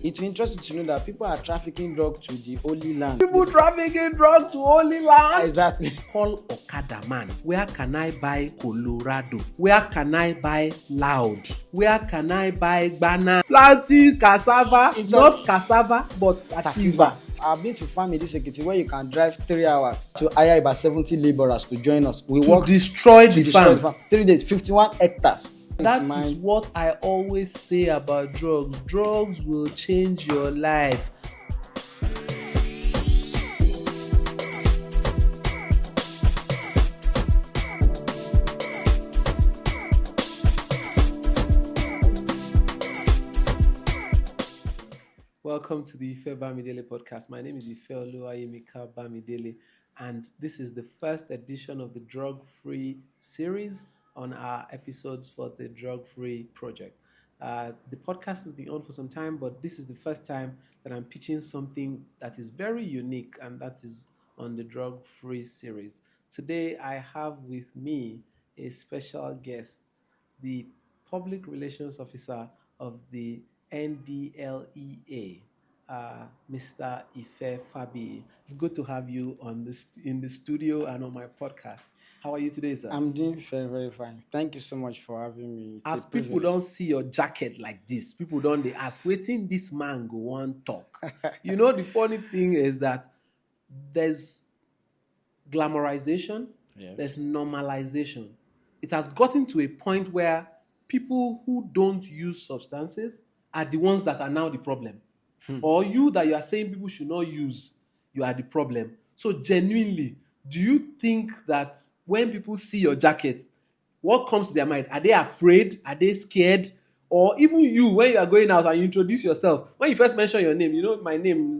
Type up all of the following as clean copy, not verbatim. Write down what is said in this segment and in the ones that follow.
It will interest you to know that people are trafficking drugs to the Holy Land. People trafficking drugs to Holy Land. Exactly. Call Okada man. Where can I buy Colorado? Where can I buy Loud? Where can I buy Ghana? Planting cassava, not cassava, but sativa. I've been to farm in this Ekiti where you can drive 3 hours to hire about 70 laborers to join us. We to work destroy the farm. 3 days, 51 hectares. That is what I always say about drugs. Drugs will change your life. Welcome to the Ife Bamidele Podcast. My name is Ifeoluwa Bamidele, and this is the first edition of the drug-free series on our episodes for the drug-free project. The podcast has been on for some time, but this is the first time that I'm pitching something that is very unique, and that is on the drug-free series. Today, I have with me a special guest, the Public Relations Officer of the NDLEA, Mr. Ife Fabiyi. It's good to have you in the studio and on my podcast. How are you today, sir? I'm doing very, very fine. Thank you so much for having me. As people don't see your jacket like this, people don't they ask, waiting this man go on talk. You know, the funny thing is that there's glamorization, Yes. there's normalization. It has gotten to a point where people who don't use substances are the ones that are now the problem. Or you that you are saying people should not use, you are the problem. So genuinely, do you think that when people see your jacket, what comes to their mind? Are they afraid? Are they scared? Or even you, when you are going out and you introduce yourself, when you first mention your name, you know my name,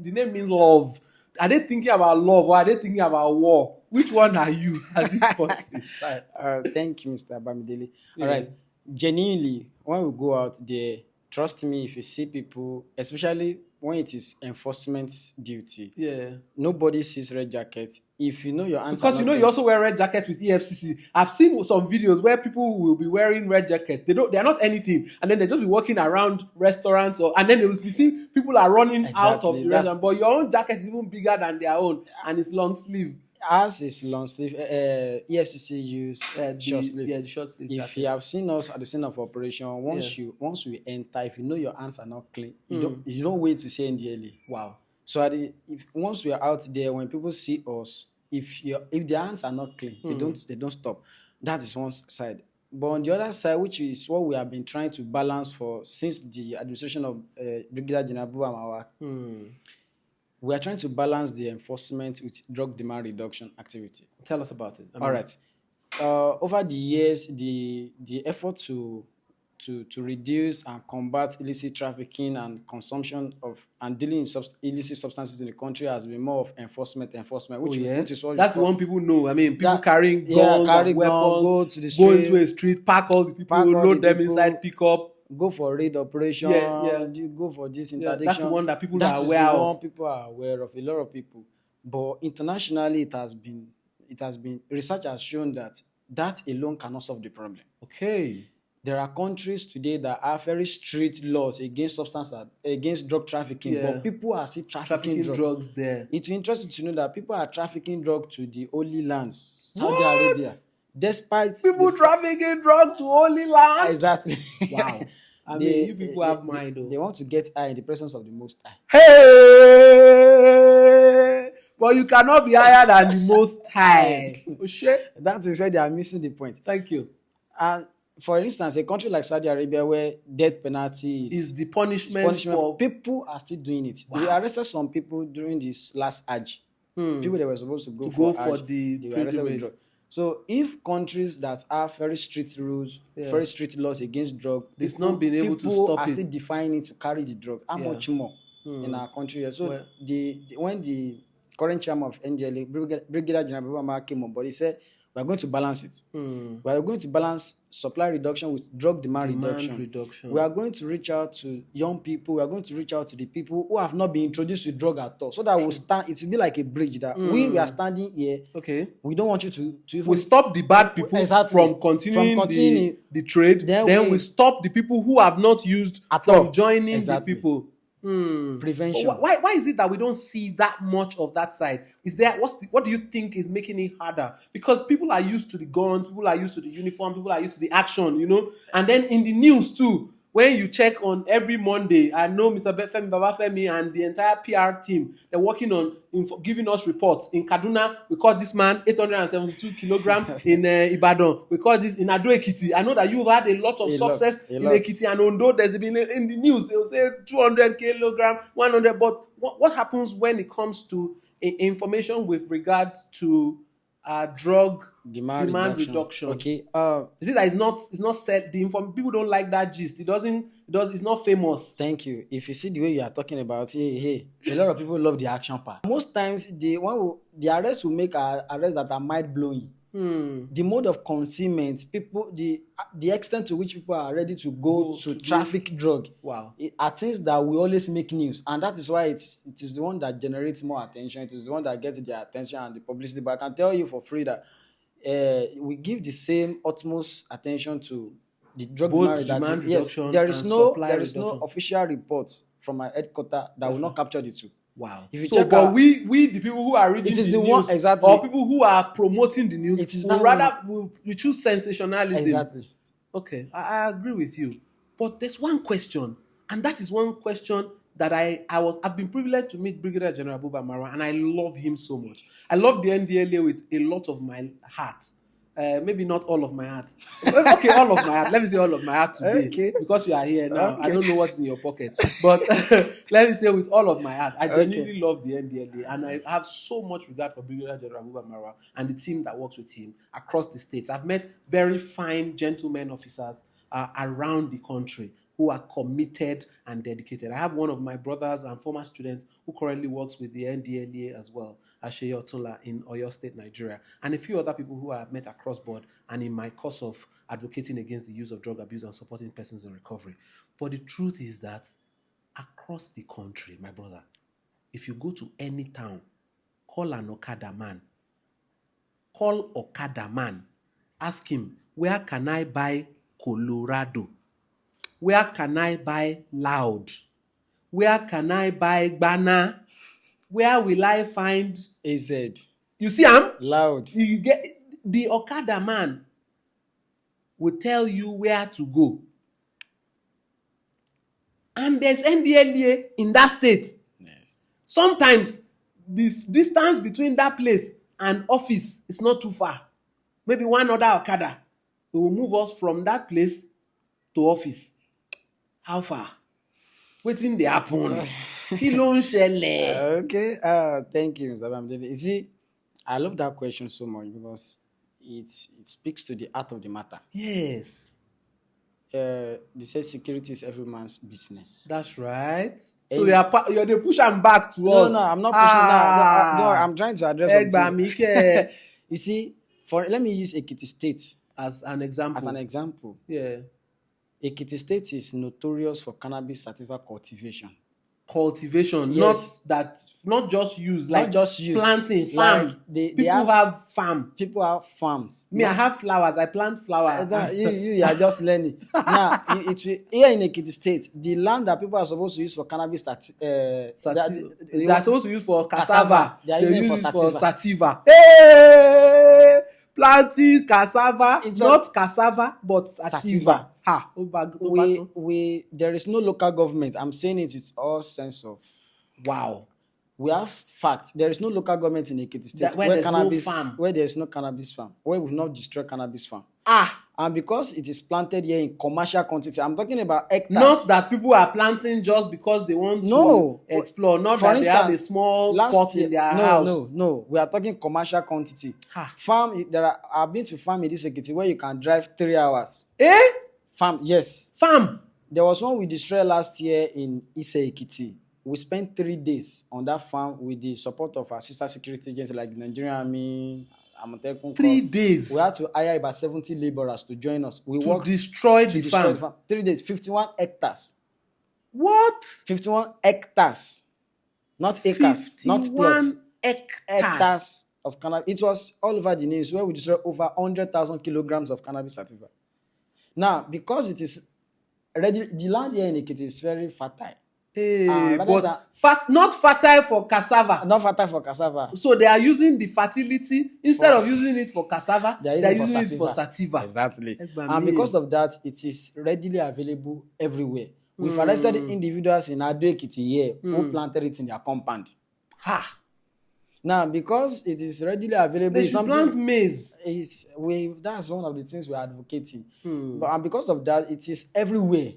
the name means love. Are they thinking about love or are they thinking about war? Which one are you at this point in time? Thank you, Mr. Bamidele. All right. Genuinely, when we go out there, trust me, if you see people, especially when it is enforcement duty, nobody sees red jacket. If you know your answer, because you know you also wear red jacket with EFCC. I've seen some videos where people will be wearing red jacket. They are not anything, and then they just be walking around restaurants, and then they will be seeing people are running out of the restaurant. But your own jacket is even bigger than their own, and it's long sleeve. As is long sleeve, EFCC use short sleeve. Yeah, the short sleeve If jacket. you have seen us at the scene of operation, once we enter, if you know your hands are not clean, you don't wait to say NDLEA. Wow. So once we are out there, when people see us, if their hands are not clean, they don't stop. That is one side. But on the other side, which is what we have been trying to balance since the administration of Brigadier General Ifeoluwa, we are trying to balance the enforcement with drug demand reduction activity. Tell us about it. All right. Over the years, the effort to reduce and combat illicit trafficking and consumption of and dealing in illicit substances in the country has been more of enforcement, which is what that's the one people know. I mean, people carrying guns, weapons, go to the street, go into a street, pack all the people, load them inside, pick up. Go for raid operation. You go for this interdiction. That's the one that people are aware of. People are aware of, a lot of people. But internationally, it has been research has shown that alone cannot solve the problem. Okay. There are countries today that have very strict laws against against drug trafficking, but people are still trafficking drugs there. It will interest you to know that people are trafficking drugs to the Holy Land, Saudi Arabia. Despite people trafficking drugs to Holy Land. Exactly. Wow. I mean, you people have mind. They want to get high in the presence of the Most High. Hey! But you cannot be higher than the Most High. That's why they are missing the point. Thank you. For instance, a country like Saudi Arabia, where death penalty is the punishment for people, are still doing it. Wow. They arrested some people during this last Hajj. People that were supposed to go for Hajj, they were arrested with drugs. So if countries that have very strict rules, very strict laws against drug, they've not been able to stop it. People are still defining to carry the drug. How much more in our country? So when the current chairman of NDLEA, Brigadier General Ifeoluwa, came on board, he said, we are going to balance it. We are going to balance supply reduction with drug demand reduction. We are going to reach out to young people. We are going to reach out to the people who have not been introduced to drug at all. So that we'll stand. It will be like a bridge that we are standing here. Okay. We don't want you to even... We stop the bad people from continuing the trade. Then we stop the people who have not used from joining the people. Prevention. Why is it that we don't see that much of that side? What do you think is making it harder? Because people are used to the guns, people are used to the uniform, people are used to the action, And then in the news too, when you check on every Monday, I know Mr. Femi Babafemi and the entire PR team, they're working on giving us reports. In Kaduna, we caught this man 872 kilograms. In Ibadan, we caught this in Ado Ekiti. I know that you've had a lot of success in Ekiti and Ondo. There's been in the news, they'll say 200 kilograms, 100. But what happens when it comes to information with regards to drug demand reduction? Okay. Is it that it's not said? People don't like that gist. It's not famous. Thank you. If you see the way you are talking about, a lot of people love the action part. Most times, the arrests will make arrests that are mind blowing. The mode of concealment, the extent to which people are ready to go to traffic drug, are things that will always make news, and that is why it is the one that generates more attention. It is the one that gets their attention and the publicity. But I can tell you for free that we give the same utmost attention to the drug demand reduction. There is no official report from our headquarters that will not capture the two. Wow. If you check but we the people who are reading the news, exactly, or people who are promoting the news, we choose sensationalism. Exactly. Okay, I agree with you. But there's one question, and that is one question that I've been privileged to meet Brigadier General Buba Marwa, and I love him so much. I love the NDLEA with a lot of my heart. Maybe not all of my heart. Okay, all of my heart. Let me say all of my heart today. Okay. Because you are here now. Okay. I don't know what's in your pocket. But let me say with all of my heart. I genuinely love the NDLEA. And I have so much regard for Brigadier General Buba Marwa and the team that works with him across the states. I've met very fine gentlemen officers around the country who are committed and dedicated. I have one of my brothers and former students who currently works with the NDLEA as well, Asheye Otunla in Oyo State, Nigeria, and a few other people who I have met across board and in my course of advocating against the use of drug abuse and supporting persons in recovery. But the truth is that across the country, my brother, if you go to any town, call an Okada man. Call Okada man. Ask him, where can I buy Colorado? Where can I buy Loud? Where can I buy Gbana? Where will I find AZ? You see, Loud. You get the Okada man will tell you where to go. And there's NDLEA in that state. Yes. Sometimes this distance between that place and office is not too far. Maybe one other Okada will move us from that place to office. How far? Wetin dey happen? Kí ló ń ṣẹlẹ̀? Okay. Thank you, Mr. Bamidele. You see, I love that question so much because it speaks to the heart of the matter. Yes. They say security is every man's business. That's right. So you're push am back to us. No, I'm not pushing that. No, I'm trying to address something. You see, let me use Ekiti State as an example. Yeah. Ekiti State is notorious for cannabis sativa cultivation. Yes. not just use, like just use planting, farm. Like people have farm. People have farms. I have flowers. I plant flowers. You are just learning. Now, here in Ekiti State, the land that people are supposed to use for cannabis they are supposed to use for cassava. They are using it for sativa. Hey! Planting cassava, it's not cassava, but sativa. There is no local government. I'm saying it with all sense of wow. We have facts. There is no local government in Ekiti State where there is no cannabis farm, where we've not destroyed cannabis farm. And because it is planted here in commercial quantity, I'm talking about hectares. Not that people are planting just because they want to explore. Not that they have a small pot in their house. No. We are talking commercial quantity. Farm. I've been to farm in this Ekiti where you can drive 3 hours. Farm, yes. Farm. There was one we destroyed last year in Ise Ekiti. We spent 3 days on that farm with the support of our sister security agencies like the Nigerian Army. 3 days. We had to hire about 70 laborers to join us. We worked to destroy the farm. 3 days, 51 hectares. What? 51 hectares. Not acres, not plots. Hectares of cannabis. It was all over the news where we destroyed over 100,000 kilograms of cannabis sativa. Now, because it is ready, the land here in Ekiti is very fertile. But not fertile for cassava. Not fertile for cassava. So they are using the fertility instead of using it for cassava. They are using it for sativa. Exactly. And because of that, it is readily available everywhere. We've arrested individuals in Ekiti here who planted it in their compound. Now, because it is readily available, they should plant maize. That's one of the things we're advocating. And because of that, it is everywhere.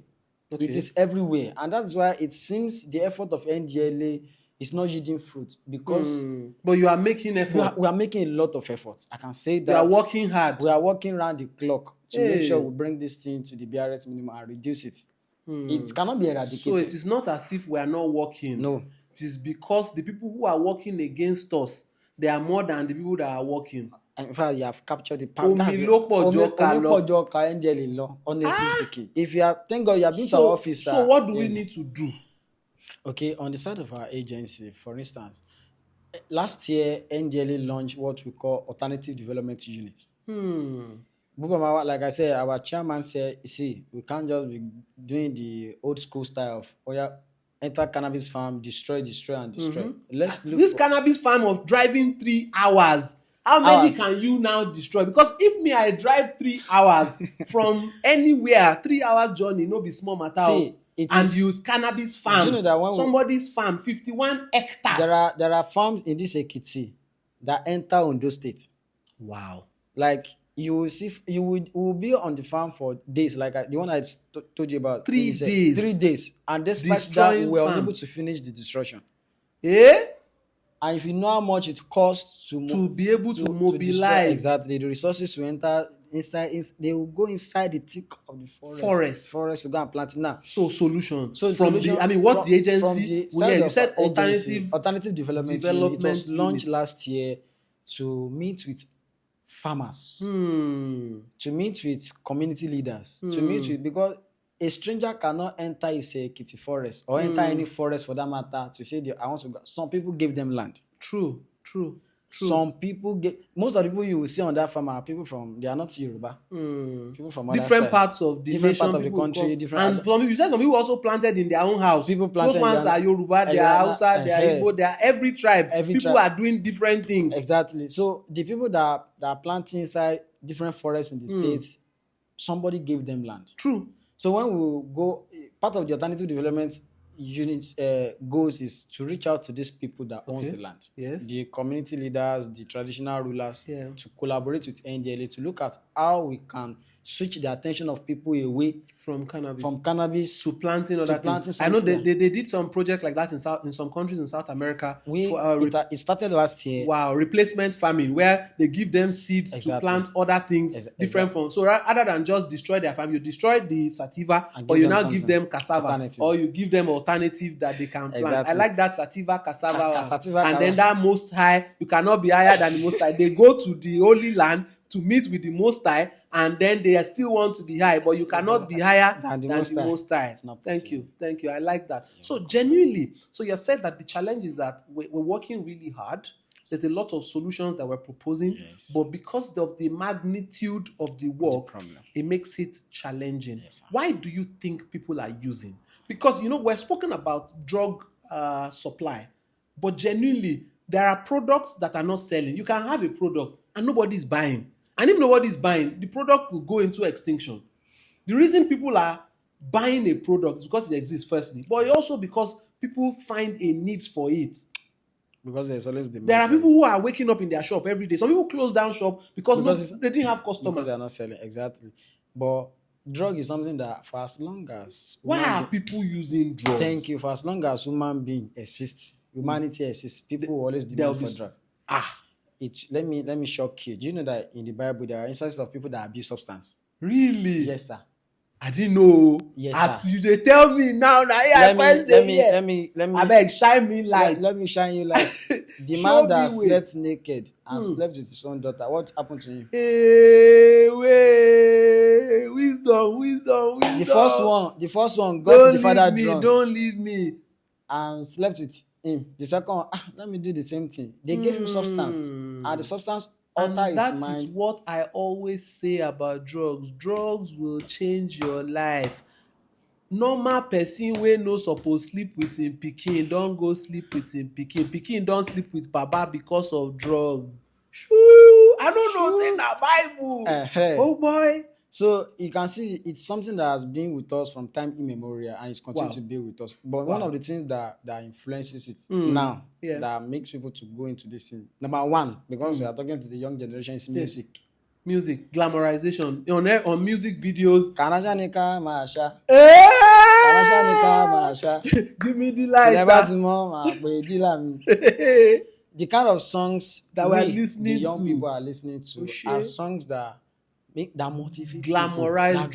Okay. It is everywhere. And that's why it seems the effort of NDLEA is not yielding fruit. Because but you are making effort. We are making a lot of efforts. I can say that. We are working hard. We are working around the clock to make sure we bring this thing to the BRS minimum and reduce it. It cannot be eradicated. So it is not as if we are not working. No. It is because the people who are working against us, they are more than the people that are working. In fact, you have captured the power. Honestly speaking. If you are, thank God you have been to our office. So what do we need to do? Okay, on the side of our agency, for instance, last year, NDLEA launched what we call Alternative Development Unit. Like I said, our chairman said, see, we can't just be doing the old school style of, enter cannabis farm, destroy, and destroy. Let's look this cannabis farm of driving 3 hours. How many can you now destroy? Because if I drive 3 hours from anywhere, 3 hours journey, no be small matter. See, and use cannabis farm. Do you know that when somebody's farm, 51 hectares. There are farms in this Ekiti that enter Ondo State. Wow. Like you will see, you will be on the farm for days, like the one I told you about. 3 days. 3 days, and despite that, we were unable to finish the destruction. And if you know how much it costs to be able to mobilize exactly the resources to enter inside, they will go inside the thick of the forest to go and plant it now. So solution. What the agency? You said alternative development. It was launched last year to meet with farmers, to meet with community leaders, to meet with, because a stranger cannot enter Ekiti forest or enter any forest for that matter to say, I want to go. Some people gave them land. True. Some people most of the people you will see on that farm are people they are not Yoruba. People from different parts of the different part of the country. And you said some people also planted in their own house. People planted. Those ones are Yoruba, they are Hausa, they are Igbo, they are every tribe. People are doing different things. Exactly. So the people that are planting inside different forests in the states, somebody gave them land. True. So when we go, part of the alternative development unit goals is to reach out to these people that own the land. Yes. The community leaders, the traditional rulers, to collaborate with NDLEA to look at how we can switch the attention of people away from cannabis to planting other things. I know they did some projects like that in some countries in South America. It started last year. Wow, replacement farming where they give them seeds to plant other things different from. So rather than just destroy their farm, you destroy the sativa, or you now give them cassava, or you give them alternative that they can plant. I like that sativa, cassava, and then that most high. You cannot be higher than the most high. They go to the Holy Land to meet with the Most High, and then they still want to be high, but you cannot be higher than the Most High. Thank you. I like that. Yeah. So genuinely, you said that the challenge is that we're working really hard. There's a lot of solutions that we're proposing, but because of the magnitude of the work, it makes it challenging. Yes, why do you think people are using? Because, we're spoken about drug supply, but genuinely, there are products that are not selling. You can have a product and nobody's buying. And if nobody's buying, the product will go into extinction. The reason people are buying a product is because it exists, firstly, but also because people find a need for it. Because there's always demand. There are people who are waking up in their shop every day. Some people close down shop because they didn't have customers. Because they are not selling, exactly. But drug is something that for as long as... Why are people using drugs? Thank you. For as long as humanity exists, people will always demand for drugs. Let me shock you. Do you know that in the Bible there are instances of people that abuse substance? Really? Yes, sir. I didn't know. Yes, as sir. you they tell me now, let me. I beg, shine me light. Let me shine you light. The man that slept naked and slept with his own daughter. What happened to him? Wisdom. The first one got the father drunk. Don't leave me. And slept with him. The second one, let me do the same thing. They gave him substance, and the substance altered his mind. That is what I always say about drugs. Drugs will change your life. normal person wey no suppose sleep with him pikin don go sleep with him pikin don sleep with baba because of drug. Shoo! I don't know, say na Bible. Oh boy. So you can see it's something that has been with us from time immemorial and it's continuing to be with us. But one of the things that influences it now, that makes people to go into this thing. Number one, because we are talking to the young generation, is music. Music, glamorization on music videos. Kanaja nika masha. Give me the light. The kind of songs that we're listening the young people are listening to are songs that motivate glamorize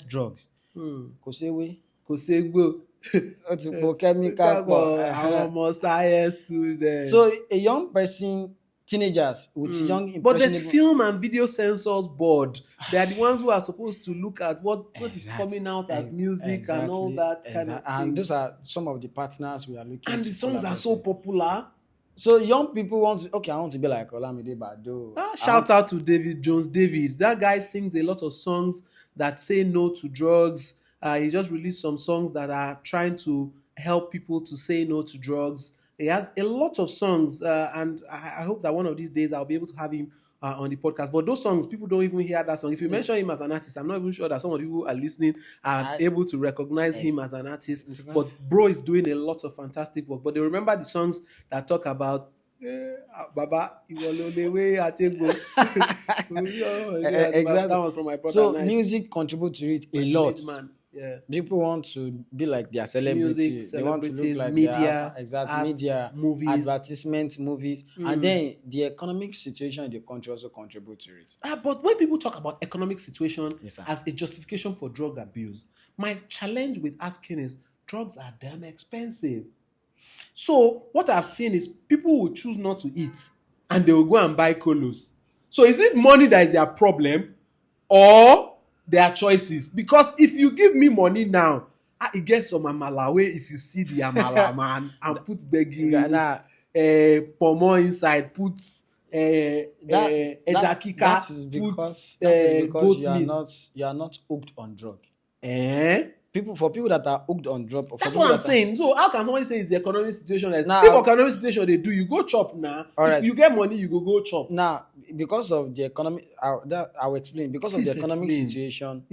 drugs. Kò séwé. Kò ségbò. Ó ti po chemical pọ̀. Àwọn ọmọ science students. So a young person, teenagers with young impressionable. But there's film and video censors board. They are the ones who are supposed to look at what is coming out as music and all that kind of thing. And those are some of the partners we are looking at. And the songs are so popular. So young people want to be like Olamide Bado. Shout out to David Jones. That guy sings a lot of songs that say no to drugs. He just released some songs that are trying to help people to say no to drugs. He has a lot of songs, and I hope that one of these days I'll be able to have him on the podcast. But those songs, people don't even hear that song. If you mention him as an artist, I'm not even sure that some of you who are listening are able to recognize him as an artist. But bro is doing a lot of fantastic work. But they remember the songs that talk about Baba, Ifeoluwa, Atego. Exactly. That was from my brother. So Nice. Music contributes to it a lot. Man. Yeah. People want to be like their celebrity. Music, they want to look like media, media, movies, advertisements, movies, and then the economic situation in the country also contributes to it. But when people talk about economic situation Yes, as a justification for drug abuse, my challenge with asking is drugs are damn expensive. So what I've seen is people will choose not to eat and they will go and buy colos. So is it money that is their problem or their choices? Because if you give me money now, I get some amala wey if you see the amala man and put begiri, pomo inside, put eja kika, that is because you are not hooked on drug. For people that are hooked on drug. That's what I'm saying. So how can somebody say it's the economic situation? If economic situation they do, you go chop now. If you get money, you go chop. Now, because of the economic, I'll explain. Because of the economic situation,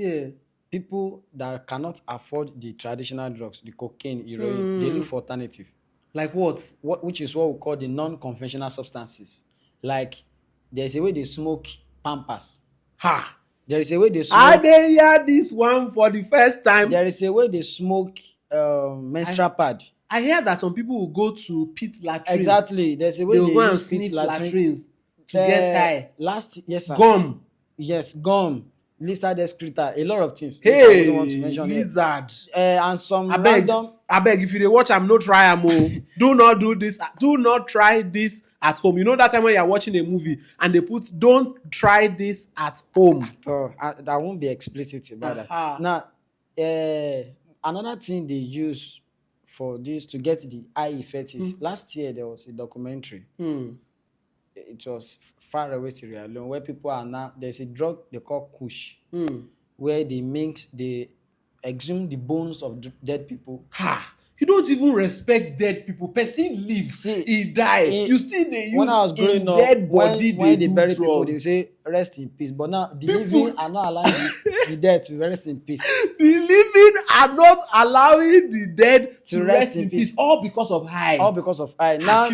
people that cannot afford the traditional drugs, the cocaine, heroin, they look for alternative. Like what? Which is what we call the non-conventional substances. Like there's a way they smoke Pampers. There is a way they smoke. I dey hear this one for the first time. There is a way they smoke menstrual pad. I hear that some people will go to pit latrines. Exactly. There's a way they will go and sniff latrines to get high. Yes, sir. Gum. Yes, gum. Lizard excreta. A lot of things. Hey, want to mention lizard. And some random. I beg, if you dey watch, I'm not try am. Do not do this. Do not try this at home. You know that time when you're watching a movie and they put, don't try this at home. I won't be explicit about that. Now, another thing they use for this to get the high effect is last year there was a documentary. It was Far Away Sierra Leone where people are now, there's a drug they call Kush, where they exhume the bones of dead people. You don't even respect dead people. Person live, he die. You see, they use dead body. When they bury people, they say rest in peace. But now the living are not allowing the dead to rest in peace. The living are not allowing the dead to rest in peace. All because of high. Now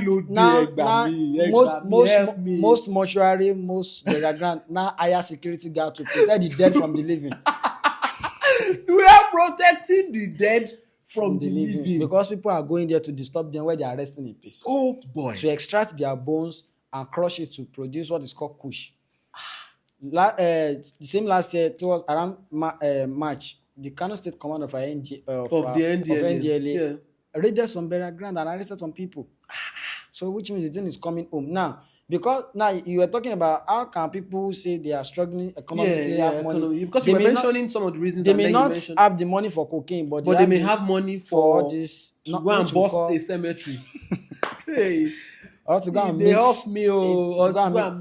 most mortuary, most grant now higher security guard to protect the dead from the living. We are protecting the dead from the living. Because people are going there to disturb them where they are resting in peace. Oh boy. To extract their bones and crush it to produce what is called kush. The same last year, it was around March, the Kano State Commander of the NDLEA raided some burial ground and arrested some people. So which means the thing is coming home. Now, because now you were talking about how can people say they are struggling economically, have money. Because you were mentioning some of the reasons. They may not have the money for cocaine, but they may have money for this to go and bust a cemetery. Hey. Or to go and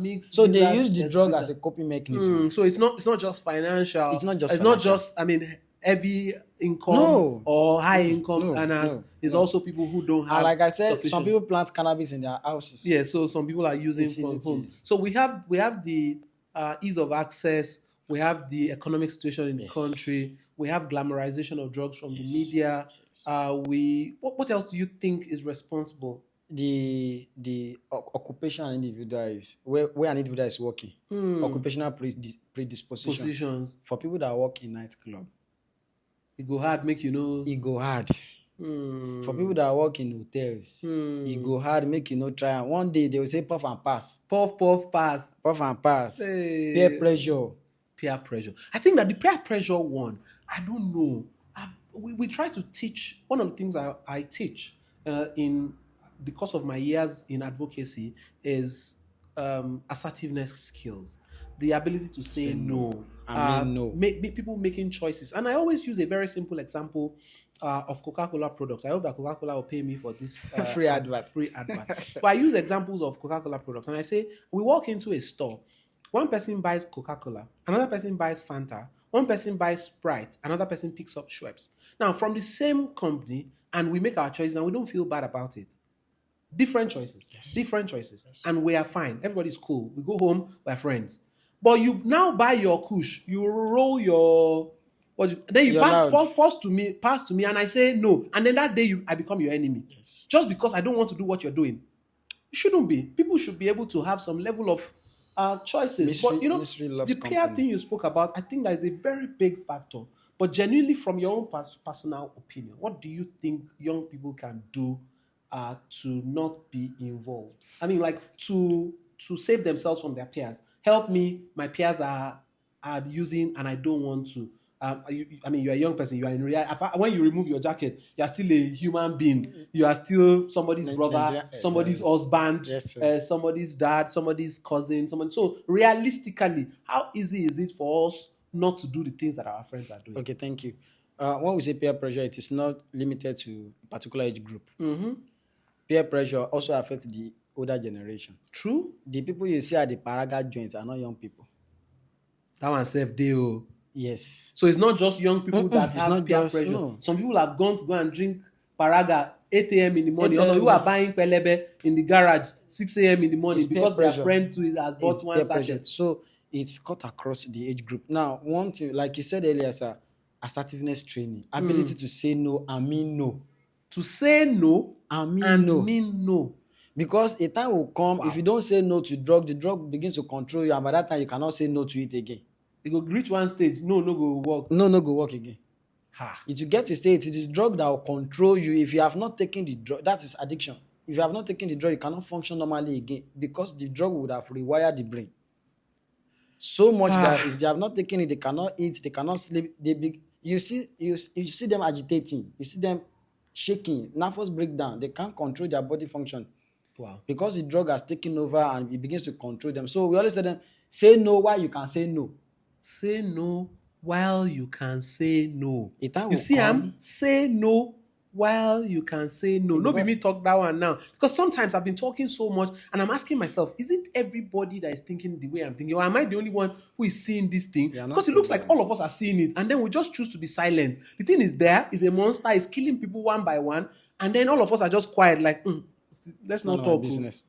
mix. So they use the drug as a coping mechanism. So it's not just financial. It's not just. I mean, heavy income or high income earners. It's also people who don't have. And like I said, sufficient. some people plant cannabis in their houses. Yeah, so some people are using from home. So we have the ease of access. We have the economic situation in the country. We have glamorization of drugs from the media. What else do you think is responsible? The occupational individual is where an individual is working. Occupational predispositions for people that work in nightclub. It go hard, make you know. It go hard. For people that work in hotels, it go hard, make you know try. And one day they will say puff and pass. Puff, puff, pass. Puff and pass. Hey. Peer pressure. Peer pressure. I think that the peer pressure one, I don't know. We try to teach. One of the things I teach in the course of my years in advocacy is assertiveness skills. The ability to say no. No. People making choices. And I always use a very simple example of Coca-Cola products. I hope that Coca-Cola will pay me for this free advert. But I use examples of Coca-Cola products. And I say, we walk into a store. One person buys Coca-Cola. Another person buys Fanta. One person buys Sprite. Another person picks up Schweppes. Now, from the same company, and we make our choices and we don't feel bad about it. Different choices. Yes. And we are fine. Everybody's cool. We go home, we're friends. But you now buy your kush, you roll your... then you pass to me, and I say no. And then that day, I become your enemy. Yes. Just because I don't want to do what you're doing. It shouldn't be. People should be able to have some level of choices. But, the peer thing you spoke about, I think that is a very big factor. But genuinely, from your own personal opinion, what do you think young people can do to not be involved? I mean, like, to save themselves from their peers. Help me, my peers are using and I don't want to. You're a young person. You are in reality. When you remove your jacket, you are still a human being. You are still somebody's brother, somebody's husband, somebody's dad, somebody's cousin. So realistically, how easy is it for us not to do the things that our friends are doing? Okay, thank you. When we say peer pressure, it is not limited to a particular age group. Mm-hmm. Peer pressure also affects the older generation. True. The people you see at the paraga joints are not young people. That one self deal. Yes. So it's not just young people that have peer pressure. No. Some people have gone to go and drink paraga 8 a.m. in the morning. Also, people are buying pelebe in the garage 6 a.m. in the morning because their friend too has bought one sachet. So it's cut across the age group. Now, one thing, like you said earlier, sir, assertiveness training, ability to say no and mean no. To say no and mean no. Because a time will come, if you don't say no to the drug begins to control you, and by that time you cannot say no to it again. It will reach one stage, no go work. No go work again. It will get to state, it is the drug that will control you. If you have not taken the drug, that is addiction. If you have not taken the drug, you cannot function normally again because the drug would have rewired the brain. So much that if they have not taken it, they cannot eat, they cannot sleep. You see them agitating, you see them shaking, nervous breakdown. They can't control their body function. Wow. Because the drug has taken over and it begins to control them. So we always tell them, say no while you can say no. Say no while you can say no. You see, say no while you can say no. No, be me talk that one now. Because sometimes I've been talking so much and I'm asking myself, is it everybody that is thinking the way I'm thinking? Or am I the only one who is seeing this thing? Because it looks like all of us are seeing it. And then we just choose to be silent. The thing is there, is a monster, is killing people one by one. And then all of us are just quiet like, let's not talk. Business.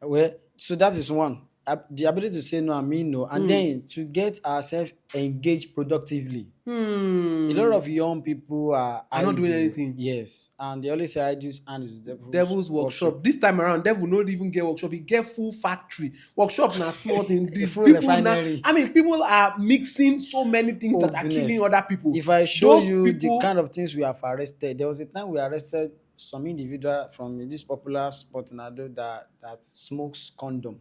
Well, so that is one. The ability to say no and mean no. And then to get ourselves engaged productively. A lot of young people are not doing anything. Yes. And they always say I do and it's devil's workshop. This time around, devil not even get workshop. He get full factory. Workshop now small thing. Full refinery. People are mixing so many things that are killing other people. If I show you the kind of things we have arrested, there was a time we arrested some individual from this popular spot in Ado that smokes condom.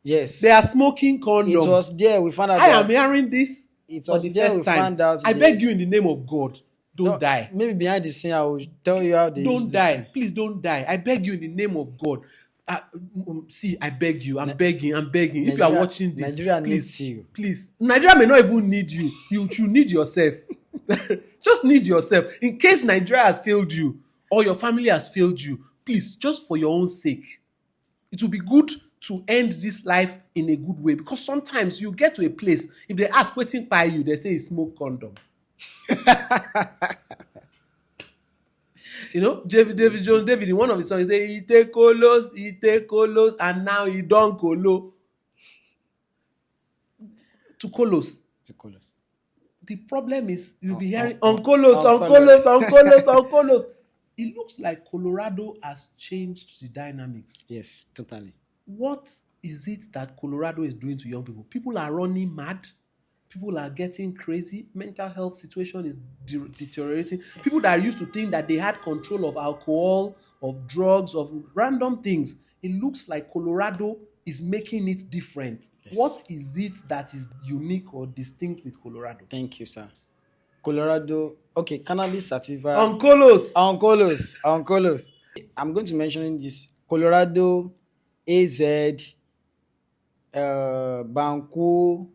Yes. They are smoking condom. It was there. We found out. I am hearing this. It was there. We found out. I beg you in the name of God, don't die. Maybe behind the scene, I will tell you how they don't die. Please don't die. I beg you in the name of God. See, I beg you. I'm begging. Nigeria, if you are watching this, Nigeria needs you. Please, Nigeria may not even need you. You should need yourself. Just need yourself. In case Nigeria has failed you or your family has failed you, please, just for your own sake, it will be good to end this life in a good way? Because sometimes you get to a place, if they ask wetin kpai you, they say you smoke condom. You know, David Jones, in one of his songs, he say he take colos, and now he don colo. To colos. The problem is you'll be hearing on colos. It looks like Colorado has changed the dynamics. Yes, totally. What is it that Colorado is doing to young people? People are running mad. People are getting crazy. Mental health situation is deteriorating. Yes. People that used to think that they had control of alcohol, of drugs, of random things. It looks like Colorado is making it different. Yes. What is it that is unique or distinct with Colorado? Thank you, sir. Colorado, okay, cannabis sativa. Oncolos. I'm going to mention this. Colorado, AZ, Banco,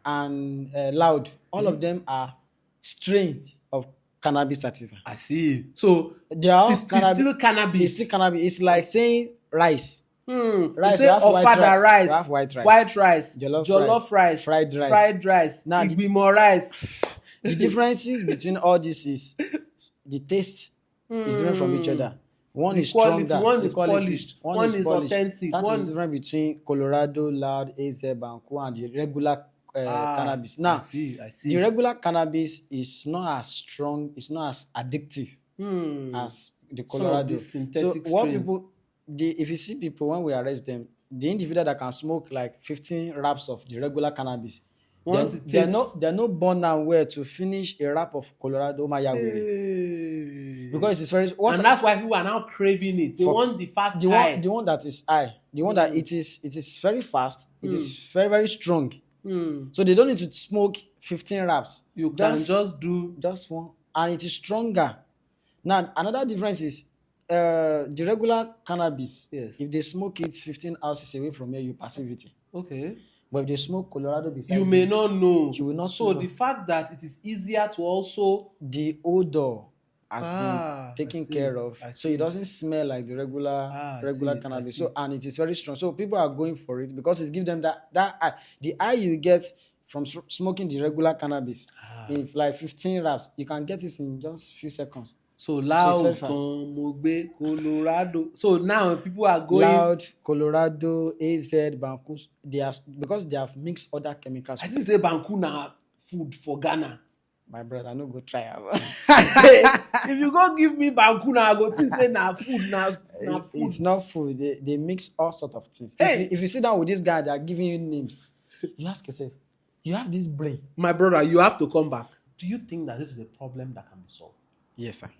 and Loud. All of them are strains of cannabis sativa. I see. So they are it's still cannabis. It's still cannabis. It's like saying rice. Rice. You say ofada rice. You have white rice. Jollof rice. Fried rice. Now Igbimo rice. The differences between all this is the taste is different from each other. One is stronger. One is polished. One is authentic. That is different between Colorado, Loud, AZ, Banco, and the regular cannabis. Now, I see. The regular cannabis is not as strong. It's not as addictive as the Colorado. So what strains. People, if you see people when we arrest them, the individual that can smoke like 15 wraps of the regular cannabis, they're not born and where to finish a wrap of Colorado Mayawere. Because it's very and that's why people are now craving it. They want the fast high. The one that is high. The one that it is very fast. It is very, very strong. So they don't need to smoke 15 wraps. You can just do just one, and it is stronger. Now another difference is the regular cannabis. Yes. If they smoke it 15 houses away from here, you perceive it. Okay. But if they smoke Colorado beside you may not know. You will not. So the fact that it is easier to also the odor has been taken care of, so it doesn't smell like the regular cannabis. So and it is very strong. So people are going for it because it gives them that eye. The eye you get from smoking the regular cannabis in like 15 wraps, you can get it in just a few seconds. So Loud, Mogbe, Colorado. So now people are going Loud, Colorado, AZ, Banco. Because they have mixed other chemicals. I didn't say Banco na food for Ghana. My brother, no go try. If you go give me Banco na, I go think say na food na food. It's not food. They mix all sorts of things. Hey. If you sit down with this guy, they are giving you names. You ask yourself, you have this brain. My brother, you have to come back. Do you think that this is a problem that can be solved? Yes, sir.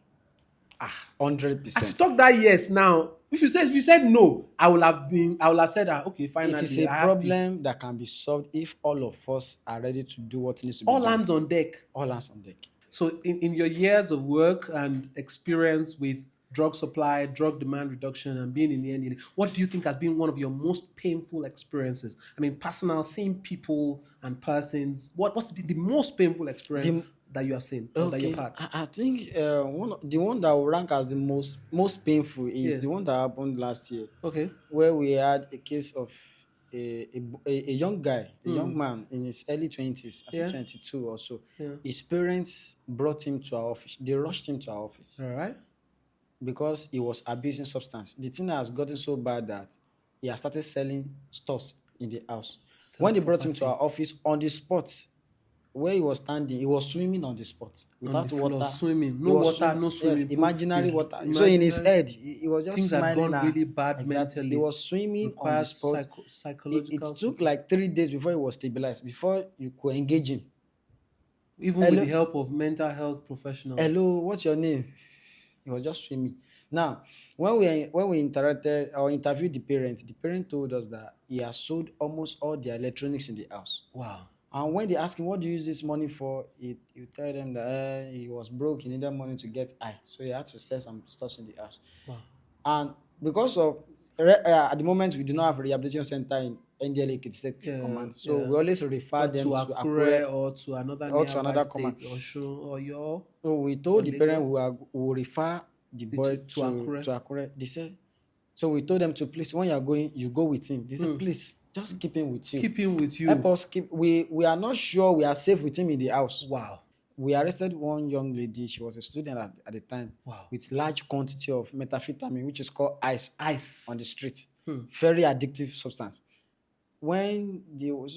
100%. I talk that yes now. If you said no, I will have said okay, finally. It is a problem that can be solved if all of us are ready to do what needs to be all done. Hands on deck. All hands on deck. So in your years of work and experience with drug supply, drug demand reduction, and being in the NDLEA, what do you think has been one of your most painful experiences? I mean, personal, seeing people and persons. What's the most painful experience that you have seen or that you've had? I think the one that will rank as the most painful is the one that happened last year. Okay. Where we had a case of a young guy, a young man in his early 20s, I think 22 or so. Yeah. His parents brought him to our office. They rushed him to our office. All right. Because he was abusing substance. The thing has gotten so bad that he has started selling stuff in the house. When they brought him to our office, on the spot, where he was standing, he was swimming on the spot without water. Swimming, no water, no swimming. Yes, imaginary water. So in his head, he was just things smiling. Things have gone really bad mentally. He was swimming on the spot. Psychological. It took like 3 days before he was stabilized, before you could engage him. Even with the help of mental health professionals. Hello, what's your name? He was just swimming. Now, when we interacted or interviewed the parent told us that he has sold almost all the electronics in the house. Wow. And when they ask him, what do you use this money for? You tell them that he was broke, he needed money to get high. So he had to sell some stuff in the house. Wow. And because of, at the moment, we do not have a rehabilitation center in NDLEA Ekiti State Command. So we always refer them to Akure or to another command. Or your. So we told the parent we will refer the boy to Akure. They said, So we told them to please, when you're going, you go with him. They said, please, just keep him with you. Keep him with you. Help us keep. We are not sure we are safe with him in the house. Wow. We arrested one young lady. She was a student at the time. Wow. With large quantity of methamphetamine, which is called ice on the street. Very addictive substance. When they were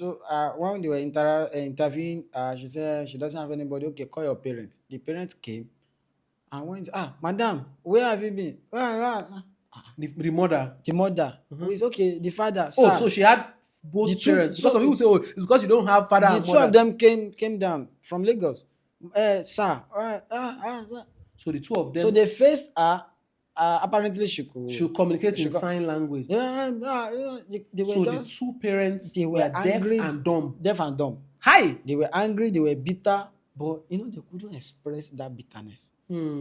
interviewing, she said she doesn't have anybody. Okay, call your parents. The parents came and went, madam, where have you been? The mother. The mother. Who is okay? The father. Sir. So she had both parents. Because some people say, it's because you don't have father and mother. The two of them came down from Lagos. Sir. So the two of them. So they faced her. Apparently she could communicate in sign language. They were so the two parents they were angry, deaf and dumb. Deaf and dumb. Hi! They were angry, they were bitter, but they couldn't express that bitterness.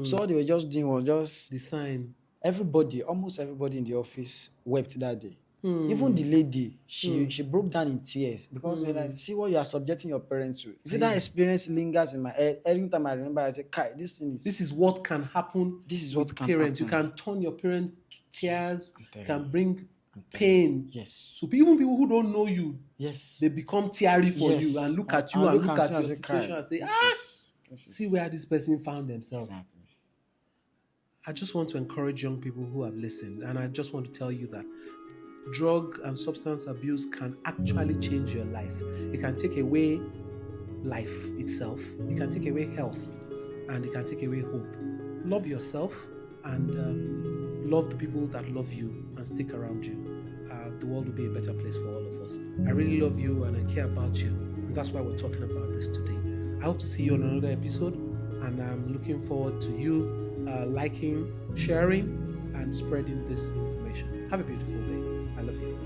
So all they were just doing was just the sign. Almost everybody in the office wept that day. Even the lady, she broke down in tears because we're like, see what you are subjecting your parents to. See, that experience lingers in my head. Every time I remember, I say, Kai, this is what can happen. This is what can parents. happen. You can turn your parents to tears. You can bring pain. Yes. So even people who don't know you, yes, they become teary for you and look at you and look at your situation and say, see where this person found themselves. Exactly. I just want to encourage young people who have listened, and I just want to tell you that drug and substance abuse can actually change your life. It can take away life itself. It can take away health, and it can take away hope. Love yourself and love the people that love you and stick around you. The world will be a better place for all of us. I really love you and I care about you, and that's why we're talking about this today. I hope to see you on another episode, and I'm looking forward to you liking, sharing, and spreading this information. Have a beautiful day. I love you.